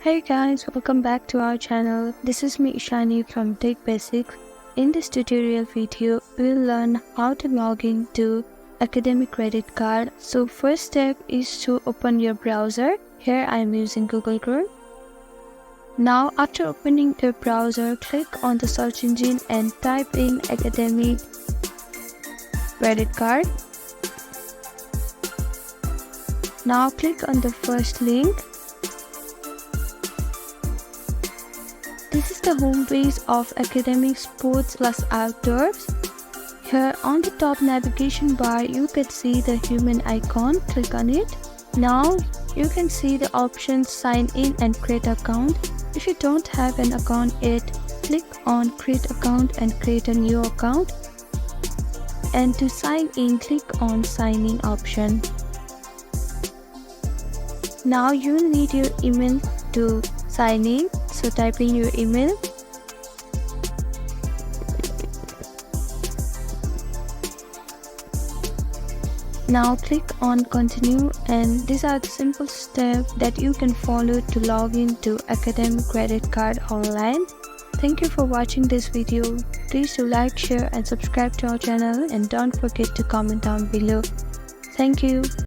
Hey guys, welcome back to our channel. This is me Ishani from Tech Basics. In this tutorial video, we'll learn how to log in to academic credit card. So first step is to open your browser. Here I am using Google Chrome. Now after opening the browser, click on the search engine and type in academic credit card. Now click on the first link. This is the home page of academic sports/outdoors. Here on the top navigation bar, you can see the human icon. Click on it. Now you can see the options sign in and create account. If you don't have an account yet, click on create account and create a new account. And to sign in, click on sign in option. Now you will need your email to sign in, so type in your email. Now click on continue, and these are the simple steps that you can follow to log in to academic credit card online. Thank you for watching this video. Please do like, share and subscribe to our channel, and don't forget to comment down below. Thank you.